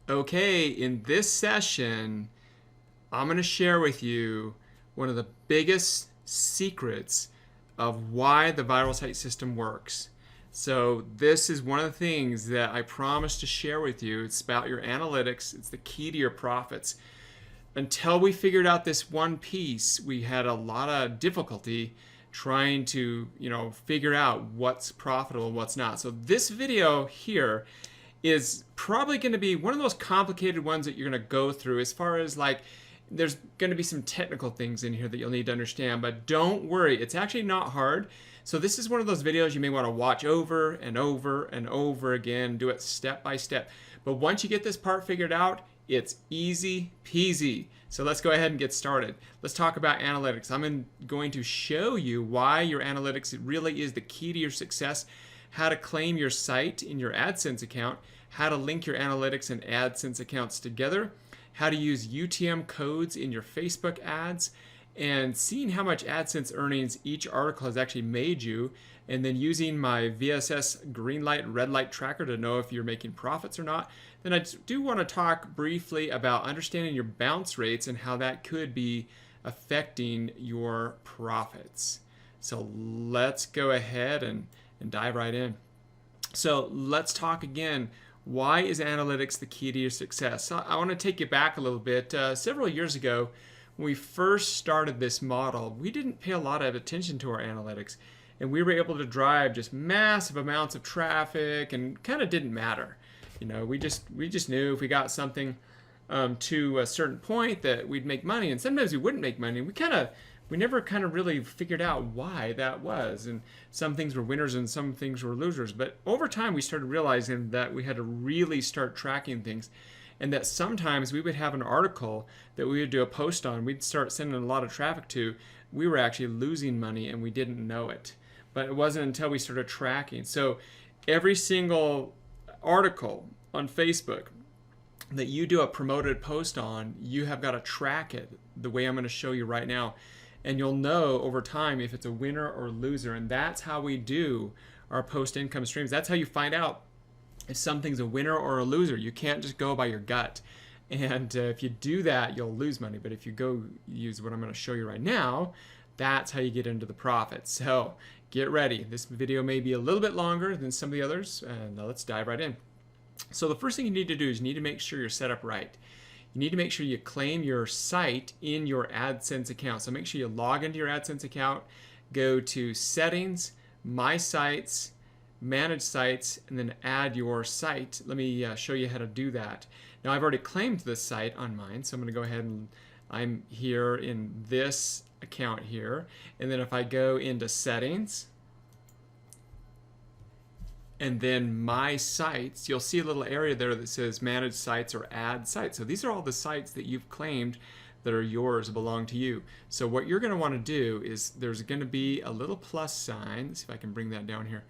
Okay, in this session, I'm going to share with you one of the biggest secrets of why the viral site system works. So this is one of the things that I promised to share with you. It's about your analytics. It's the key to your profits. Until we figured out this one piece, we had a lot of difficulty trying to, figure out what's profitable and what's not. So this video here is probably going to be one of the most complicated ones that you're going to go through, as far as like there's going to be some technical things in here that you'll need to understand, but don't worry, it's actually not hard. So this is one of those videos you may want to watch over and over and over again, do it step by step. But once you get this part figured out, it's easy peasy. So let's go ahead and get started. Let's talk about analytics. I'm going to show you why your analytics really is the key to your success, how to claim your site in your AdSense account, how to link your analytics and AdSense accounts together, how to use UTM codes in your Facebook ads, and seeing how much AdSense earnings each article has actually made you, and then using my VSS green light, red light tracker to know if you're making profits or not. Then I do want to talk briefly about understanding your bounce rates and how that could be affecting your profits. So let's go ahead and dive right in. So let's talk again. Why is analytics the key to your success? So I want to take you back a little bit. Several years ago, when we first started this model, we didn't pay a lot of attention to our analytics, and we were able to drive just massive amounts of traffic, and kind of didn't matter. We just knew if we got something to a certain point that we'd make money, and sometimes we wouldn't make money. We never kind of really figured out why that was, and some things were winners and some things were losers. But over time, we started realizing that we had to really start tracking things, and that sometimes we would have an article that we would do a post on, we'd start sending a lot of traffic to, we were actually losing money and we didn't know it. But it wasn't until we started tracking. So every single article on Facebook that you do a promoted post on, you have got to track it the way I'm going to show you right now. And you'll know over time if it's a winner or loser. And that's how we do our post income streams. That's how you find out if something's a winner or a loser. You can't just go by your gut. And if you do that, you'll lose money. But if you go use what I'm going to show you right now, that's how you get into the profit. So get ready. This video may be a little bit longer than some of the others. And let's dive right in. So the first thing you need to do is you need to make sure you're set up right. You need to make sure you claim your site in your AdSense account. So make sure you log into your AdSense account, go to Settings, My Sites, Manage Sites, and then add your site. Let me show you how to do that. Now I've already claimed this site on mine, so I'm going to go ahead and I'm here in this account here. And then if I go into Settings, and then My Sites, you'll see a little area there that says Manage Sites or Add Sites. So these are all the sites that you've claimed that are yours, belong to you. So what you're going to want to do is there's going to be a little plus sign. Let's see if I can bring that down here.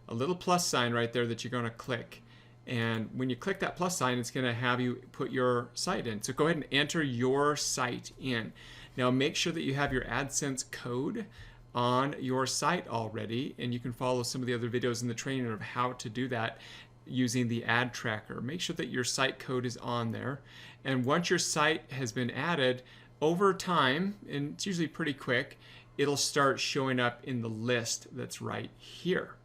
A little plus sign right there that you're going to click. And when you click that plus sign, it's going to have you put your site in. So go ahead and enter your site in. Now make sure that you have your AdSense code on your site already, and you can follow some of the other videos in the training of how to do that using the ad tracker. Make sure that your site code is on there, and once your site has been added, over time, and it's usually pretty quick, it'll start showing up in the list that's right here.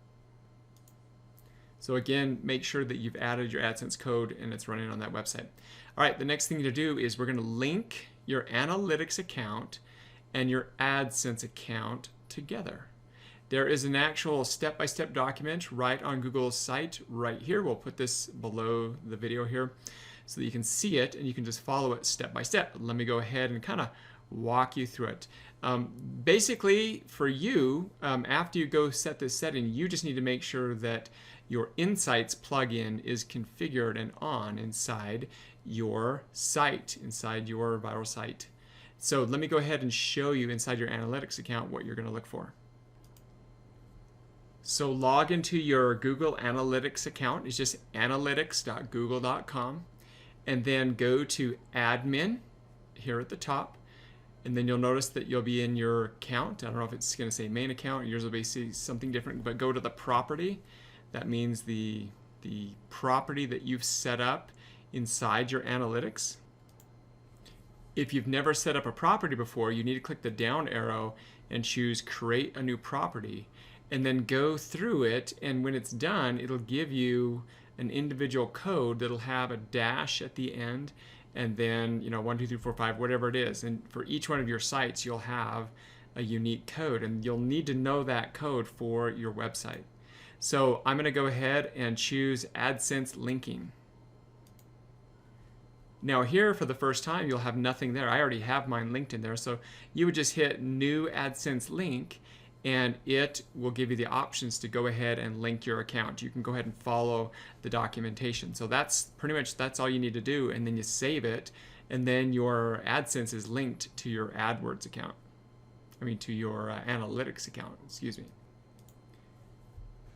So again, make sure that you've added your AdSense code and it's running on that website. All right, the next thing to do is we're going to link your analytics account and your AdSense account together. There is an actual step-by-step document right on Google's site right here. We'll put this below the video here so that you can see it and you can just follow it step by step. Let me go ahead and kind of walk you through it. Basically, for you, after you go set this setting, you just need to make sure that your Insights plugin is configured and on inside your site, inside your viral site. So let me go ahead and show you inside your analytics account what you're going to look for. So log into your Google Analytics account. It's just analytics.google.com. And then go to Admin here at the top. And then you'll notice that you'll be in your account. I don't know if it's going to say main account. Yours will be something different. But go to the property. That means the property that you've set up inside your analytics. If you've never set up a property before, you need to click the down arrow and choose create a new property, and then go through it, and when it's done, it'll give you an individual code that'll have a dash at the end, and then 1 2 3 4 5, whatever it is, and for each one of your sites you'll have a unique code, and you'll need to know that code for your website. So I'm going to go ahead and choose AdSense linking. Now here, for the first time, you'll have nothing there. I already have mine linked in there, so you would just hit new AdSense link, and it will give you the options to go ahead and link your account. You can go ahead and follow the documentation. So that's pretty much, that's all you need to do, and then you save it, and then your AdSense is linked to your AdWords account. To your analytics account, excuse me.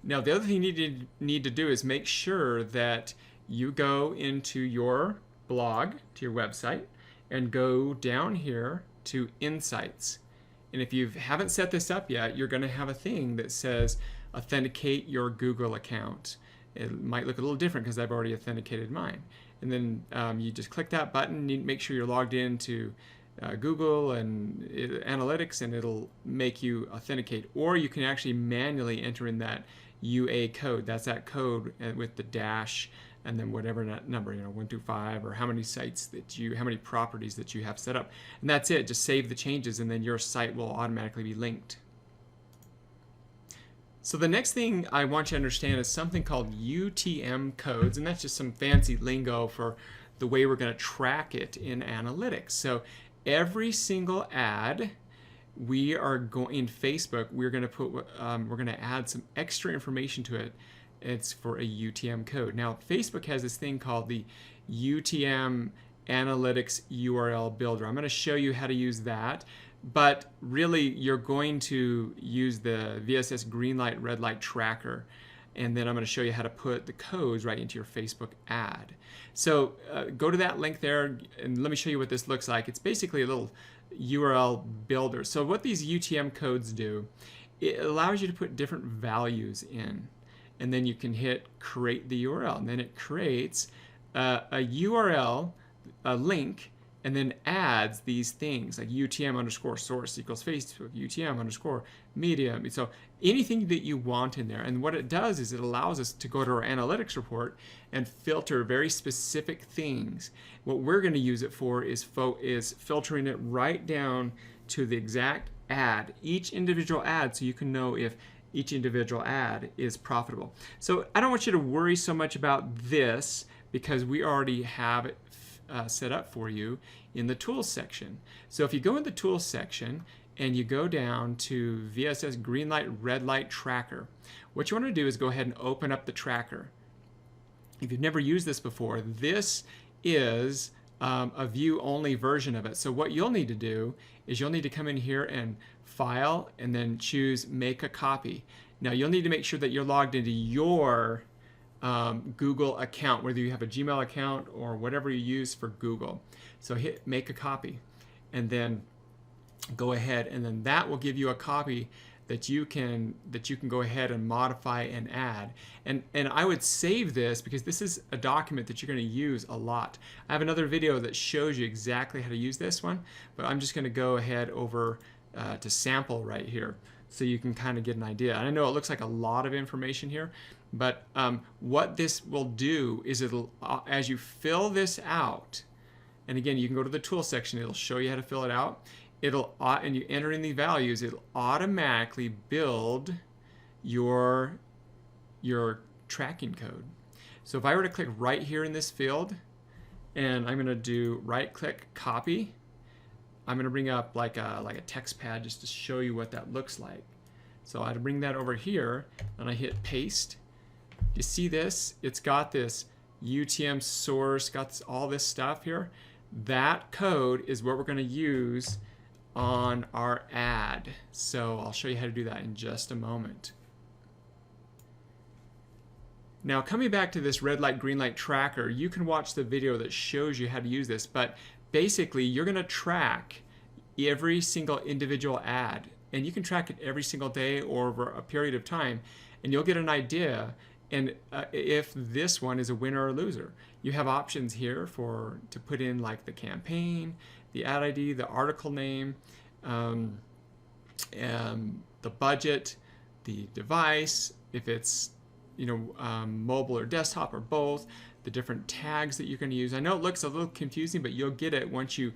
Now the other thing you need to do is make sure that you go into your blog, to your website, and go down here to Insights. And if you haven't set this up yet, you're going to have a thing that says authenticate your Google account. It might look a little different because I've already authenticated mine. And then you just click that button, you make sure you're logged into Google and Analytics, and it'll make you authenticate. Or you can actually manually enter in that UA code. That's that code with the dash and then whatever that number, 1 through 5, or how many sites how many properties that you have set up. And that's it. Just save the changes, and then your site will automatically be linked. So the next thing I want you to understand is something called UTM codes, and that's just some fancy lingo for the way we're going to track it in analytics. So every single ad we are going in Facebook, we're going to put we're going to add some extra information to it. It's for a UTM code. Now Facebook has this thing called the UTM Analytics URL Builder. I'm going to show you how to use that, but really you're going to use the VSS green light red light tracker, and then I'm going to show you how to put the codes right into your Facebook ad. So go to that link there, and let me show you what this looks like. It's basically a little URL builder. So what these UTM codes do, it allows you to put different values in, and then you can hit create the URL, and then it creates a URL, a link, and then adds these things like UTM underscore source equals Facebook, UTM underscore media. So anything that you want in there. And what it does is it allows us to go to our analytics report and filter very specific things. What we're going to use it for is filtering it right down to the exact ad, each individual ad, so you can know if each individual ad is profitable. So I don't want you to worry so much about this because we already have it set up for you in the tools section. So if you go in the tools section and you go down to VSS green light red light tracker, what you want to do is go ahead and open up the tracker. If you've never used this before, this is a view only version of it. So what you'll need to do is you'll need to come in here and file and then choose make a copy. Now you'll need to make sure that you're logged into your Google account, whether you have a Gmail account or whatever you use for Google. So hit make a copy, and then go ahead, and then that will give you a copy that you can go ahead and modify and add. And I would save this because this is a document that you're going to use a lot. I have another video that shows you exactly how to use this one, but I'm just going to go ahead over to sample right here so you can kind of get an idea. And I know it looks like a lot of information here, but what this will do is it'll, as you fill this out, and again, you can go to the tool section, it'll show you how to fill it out. And you enter in the values, it'll automatically build your tracking code. So if I were to click right here in this field, and I'm going to do right click copy, I'm going to bring up like a text pad just to show you what that looks like. So I'd bring that over here, and I hit paste. You see this? It's got this UTM source, got all this stuff here. That code is what we're going to use on our ad. So I'll show you how to do that in just a moment. Now coming back to this red light, green light tracker, you can watch the video that shows you how to use this, but basically you're going to track every single individual ad, and you can track it every single day or over a period of time, and you'll get an idea and if this one is a winner or loser. You have options here to put in like the campaign, the ad ID, the article name, the budget, the device, if it's mobile or desktop or both, the different tags that you're going to use. I know it looks a little confusing, but you'll get it once you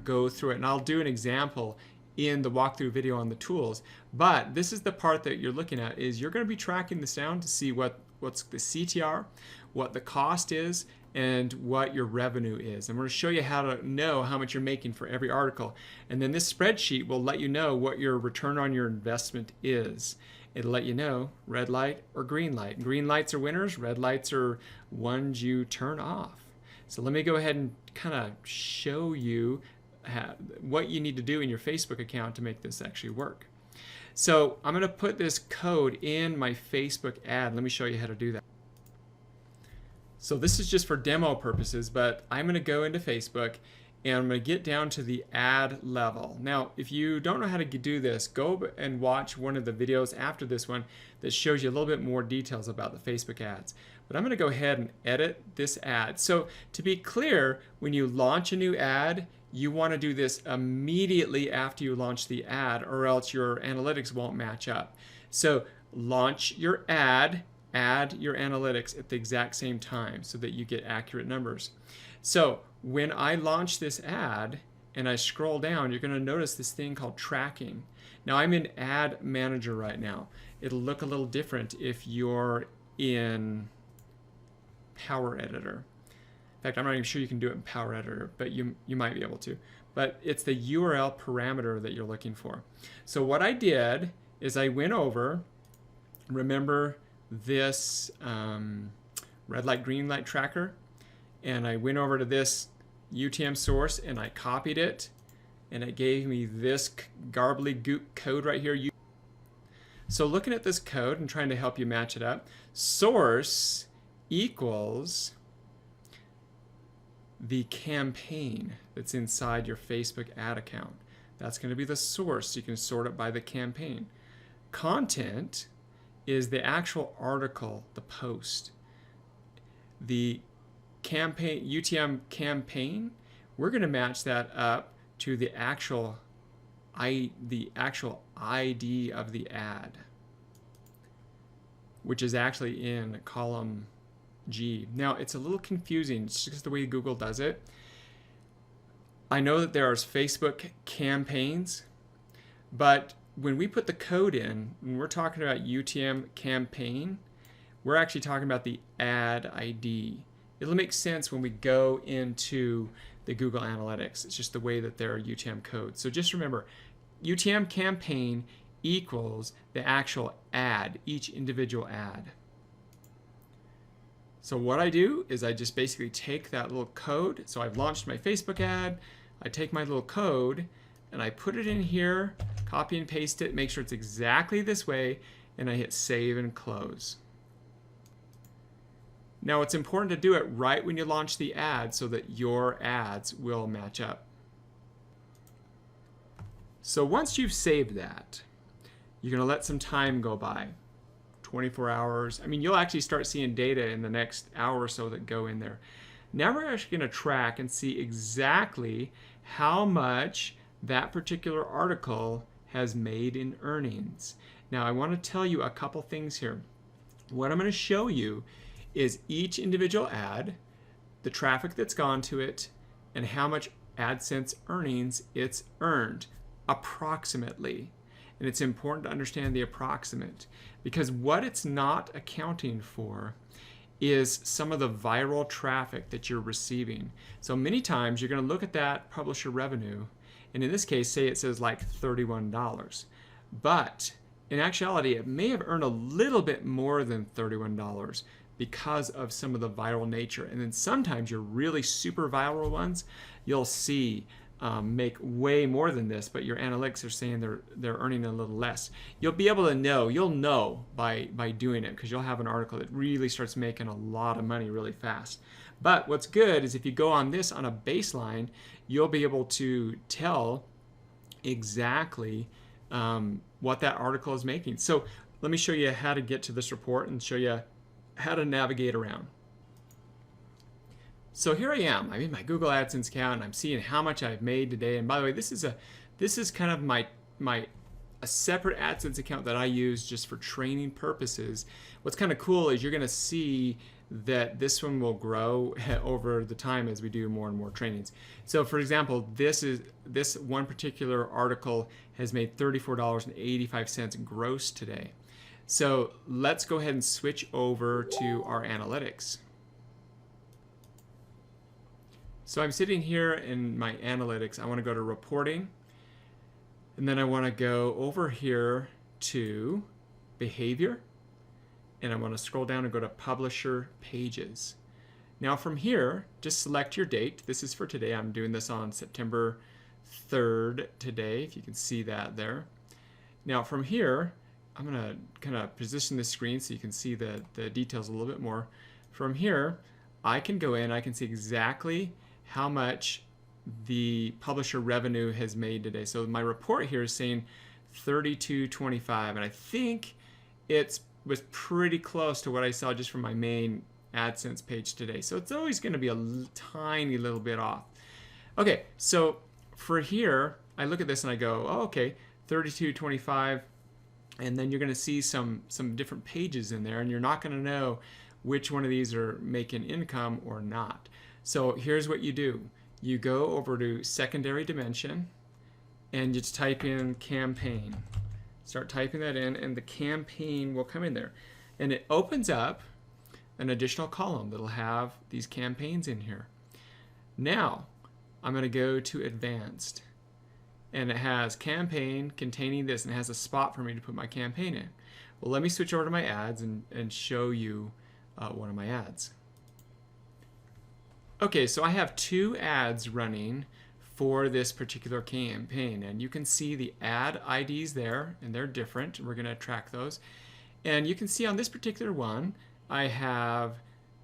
go through it. And I'll do an example in the walkthrough video on the tools. But this is the part that you're looking at, is you're going to be tracking this down to see what's the CTR, what the cost is, and what your revenue is. And we're going to show you how to know how much you're making for every article. And then this spreadsheet will let you know what your return on your investment is. It'll let you know red light or green light. Green lights are winners, red lights are ones you turn off. So let me go ahead and kind of show you what you need to do in your Facebook account to make this actually work. So I'm going to put this code in my Facebook ad. Let me show you how to do that. So this is just for demo purposes, but I'm going to go into Facebook and I'm going to get down to the ad level. Now, if you don't know how to do this, go and watch one of the videos after this one that shows you a little bit more details about the Facebook ads. But I'm going to go ahead and edit this ad. So to be clear, when you launch a new ad, you want to do this immediately after you launch the ad, or else your analytics won't match up. So launch your ad, add your analytics at the exact same time so that you get accurate numbers. So when I launch this ad and I scroll down, you're going to notice this thing called tracking. Now I'm in Ad Manager right now. It'll look a little different if you're in Power Editor. In fact, I'm not even sure you can do it in Power Editor, but you might be able to. But it's the URL parameter that you're looking for. So what I did is I went over, remember this red light, green light tracker, and I went over to this UTM source and I copied it, and it gave me this garbly-goop code right here. So looking at this code and trying to help you match it up, source equals the campaign that's inside your Facebook ad account. That's going to be the source. You can sort it by the campaign. Content is the actual article, the post. The campaign, UTM campaign, we're going to match that up to the actual ID of the ad, which is actually in column G. Now, it's a little confusing. It's just the way Google does it. I know that there are Facebook campaigns, but when we put the code in, when we're talking about UTM campaign, we're actually talking about the ad ID. It'll make sense when we go into the Google Analytics. It's just the way that there are UTM codes. So just remember, UTM campaign equals the actual ad, each individual ad. So what I do is I just basically take that little code. So I've launched my Facebook ad. I take my little code and I put it in here, copy and paste it, make sure it's exactly this way, and I hit save and close. Now it's important to do it right when you launch the ad so that your ads will match up. So once you've saved that, you're going to let some time go by. 24 hours. I mean, you'll actually start seeing data in the next hour or so that go in there. Now we're actually going to track and see exactly how much that particular article has made in earnings. Now I want to tell you a couple things here. What I'm going to show you is each individual ad, the traffic that's gone to it, and how much AdSense earnings it's earned approximately. And it's important to understand the approximate, because what it's not accounting for is some of the viral traffic that you're receiving. So many times you're going to look at that publisher revenue, and in this case, say it says like $31. But in actuality, it may have earned a little bit more than $31 because of some of the viral nature. And then sometimes your really super viral ones, you'll see make way more than this, but your analytics are saying they're earning a little less. You'll be able to know, you'll know by doing it, because you'll have an article that really starts making a lot of money really fast. But what's good is if you go on this on a baseline, you'll be able to tell exactly what that article is making. So let me show you how to get to this report and show you how to navigate around. So here I am. I'm in my Google AdSense account and I'm seeing how much I've made today. And by the way, this is kind of a separate AdSense account that I use just for training purposes. What's kind of cool is you're going to see that this one will grow over the time as we do more and more trainings. So for example, this one particular article has made $34.85 gross today. So let's go ahead and switch over to our analytics. So I'm sitting here in my analytics. I want to go to reporting, and then I want to go over here to behavior, and I want to scroll down and go to publisher pages. Now from here, just select your date. This is for today. I'm doing this on September 3rd today, if you can see that there. Now from here, I'm going to kind of position the screen so you can see the details a little bit more. From here, I can go in, I can see exactly how much the publisher revenue has made today. So my report here is saying $32.25, and I think it was pretty close to what I saw just from my main AdSense page today. So it's always going to be a tiny little bit off. Okay, so for here, I look at this and I go, oh, okay, $32.25, and then you're going to see some different pages in there, and you're not going to know which one of these are making income or not. So here's what you do. You go over to secondary dimension and you just type in campaign. Start typing that in and the campaign will come in there. And it opens up an additional column that'll have these campaigns in here. Now I'm going to go to advanced, and it has campaign containing this, and it has a spot for me to put my campaign in. Well, let me switch over to my ads and show you one of my ads. Okay, so I have two ads running for this particular campaign, and you can see the ad IDs there, and they're different. We're going to track those. And you can see on this particular one, I have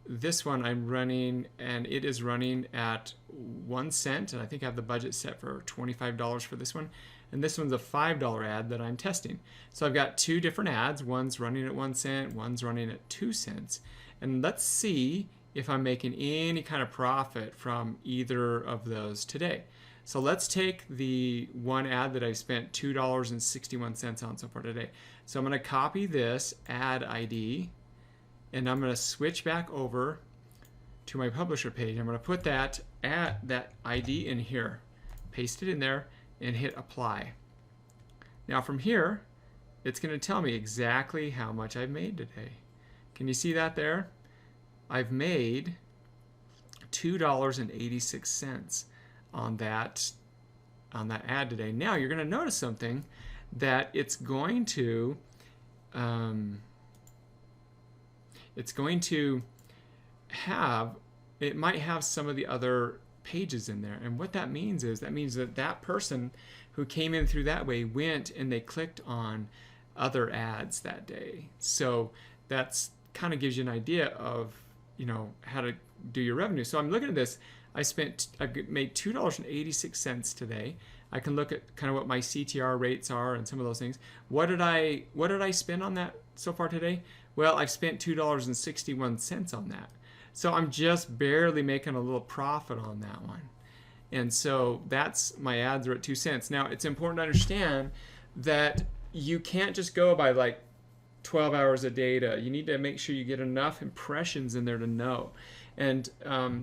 this one I'm running, and it is running at 1 cent, and I think I have the budget set for $25 for this one. And this one's a $5 ad that I'm testing. So I've got two different ads. One's running at 1 cent, one's running at 2 cents. And let's see if I'm making any kind of profit from either of those today. So let's take the one ad that I spent $2.61 on so far today. So I'm going to copy this ad ID, and I'm going to switch back over to my publisher page. I'm going to put that ID in here, paste it in there, and hit apply. Now from here, it's going to tell me exactly how much I've made today. Can you see that there? I've made $2.86 on that ad today. Now you're going to notice something, that it might have some of the other pages in there. And what that means is that person who came in through that way went and they clicked on other ads that day. So that's kind of gives you an idea of how to do your revenue. So I'm looking at this. I've made $2.86 today. I can look at kind of what my CTR rates are and some of those things. What did I spend on that so far today? Well, I've spent $2.61 on that. So I'm just barely making a little profit on that one. And so that's my ads are at 2 cents. Now it's important to understand that you can't just go by like 12 hours of data. You need to make sure you get enough impressions in there to know. And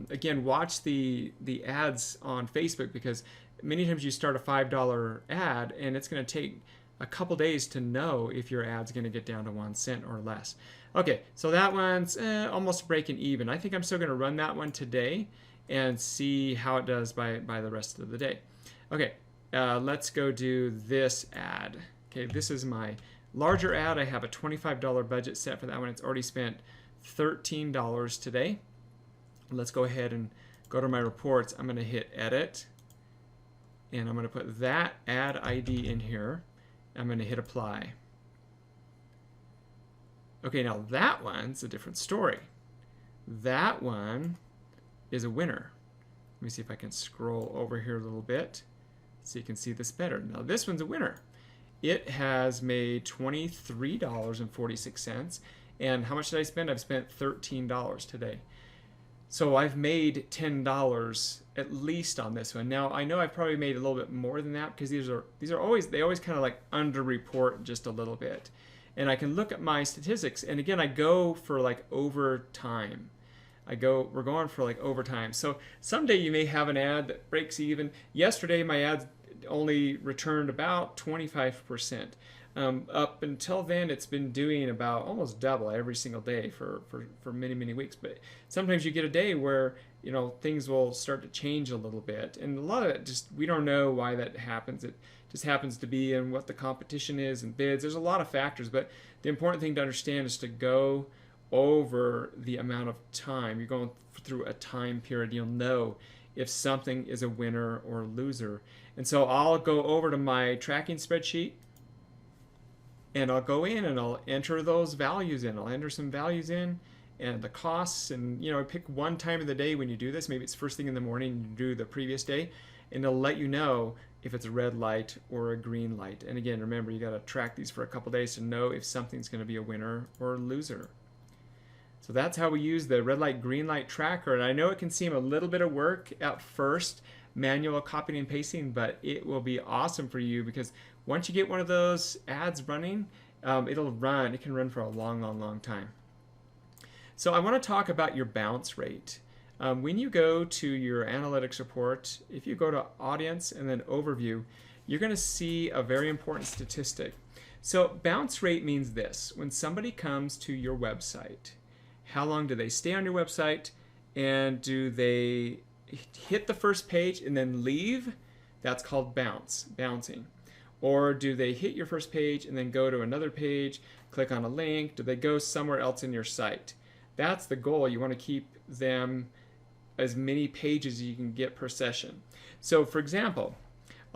again, watch the ads on Facebook, because many times you start a $5 ad and it's going to take a couple days to know if your ad's going to get down to 1 cent or less. Okay, so that one's almost breaking even. I think I'm still going to run that one today and see how it does by the rest of the day. Okay, let's go do this ad. Okay, this is my larger ad. I have a $25 budget set for that one. It's already spent $13 today. Let's go ahead and go to my reports. I'm going to hit edit, and I'm going to put that ad ID in here. I'm going to hit apply. Okay, now that one's a different story. That one is a winner. Let me see if I can scroll over here a little bit so you can see this better. Now this one's a winner. It has made $23.46, And how much did I spend? I've spent $13 today. So I've made $10 at least on this one. Now I know I've probably made a little bit more than that because they always kind of like underreport just a little bit. And I can look at my statistics, and again I go for like overtime. We're going for like overtime. So someday you may have an ad that breaks even. Yesterday my ads only returned about 25%. Up until then, it's been doing about almost double every single day for many weeks. But sometimes you get a day where things will start to change a little bit, and a lot of it just we don't know why that happens. It just happens to be in what the competition is and bids. There's a lot of factors, but the important thing to understand is to go over the amount of time. You're going through a time period. You'll know if something is a winner or a loser. And so I'll go over to my tracking spreadsheet, and I'll go in and I'll enter those values in. I'll enter some values in and the costs, and pick one time of the day when you do this. Maybe it's first thing in the morning, you do the previous day, and it'll let you know if it's a red light or a green light. And again, remember, you got to track these for a couple days to know if something's going to be a winner or a loser. So that's how we use the red light, green light tracker. And I know it can seem a little bit of work at first, manual copying and pasting, but it will be awesome for you because once you get one of those ads running, it can run for a long time. So I want to talk about your bounce rate. When you go to your analytics report, if you go to audience and then overview, you're going to see a very important statistic. So bounce rate means this: when somebody comes to your website, how long do they stay on your website, and do they hit the first page and then leave? That's called bouncing. Or do they hit your first page and then go to another page, click on a link? Do they go somewhere else in your site? That's the goal. You want to keep them as many pages as you can get per session. So for example,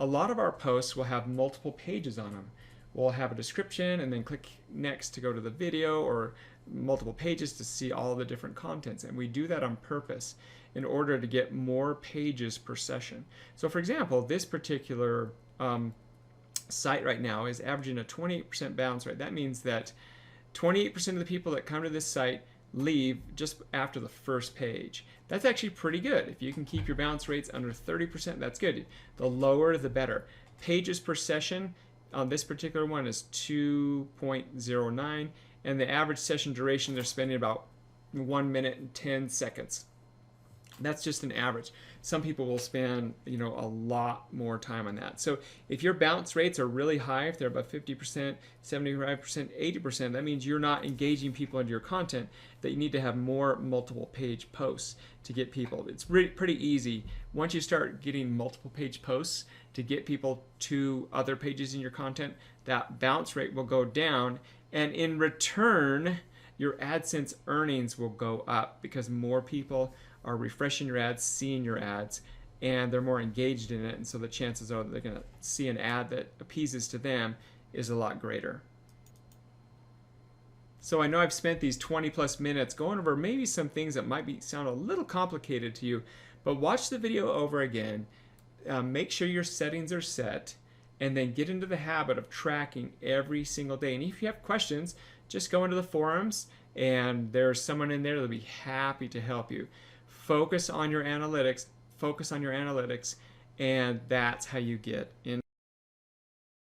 a lot of our posts will have multiple pages on them. We'll have a description and then click next to go to the video, or multiple pages to see all the different contents. And we do that on purpose in order to get more pages per session. So for example, this particular site right now is averaging a 28% bounce rate. That means that 28% of the people that come to this site leave just after the first page. That's actually pretty good. If you can keep your bounce rates under 30%, that's good. The lower, the better. Pages per session on this particular one is 2.09, and the average session duration, they're spending about 1 minute and 10 seconds. That's just an average. Some people will spend, a lot more time on that. So if your bounce rates are really high, if they're about 50%, 75%, 80%, that means you're not engaging people into your content, that you need to have more multiple page posts to get people. It's pretty easy. Once you start getting multiple page posts to get people to other pages in your content, that bounce rate will go down, and in return, your AdSense earnings will go up because more people are refreshing your ads, seeing your ads, and they're more engaged in it, and so the chances are that they're going to see an ad that appeases to them is a lot greater. So I know I've spent these 20 plus minutes going over maybe some things that might sound a little complicated to you, but watch the video over again, make sure your settings are set, and then get into the habit of tracking every single day. And if you have questions, just go into the forums, and there's someone in there that'll be happy to help you. Focus on your analytics, and that's how you get in.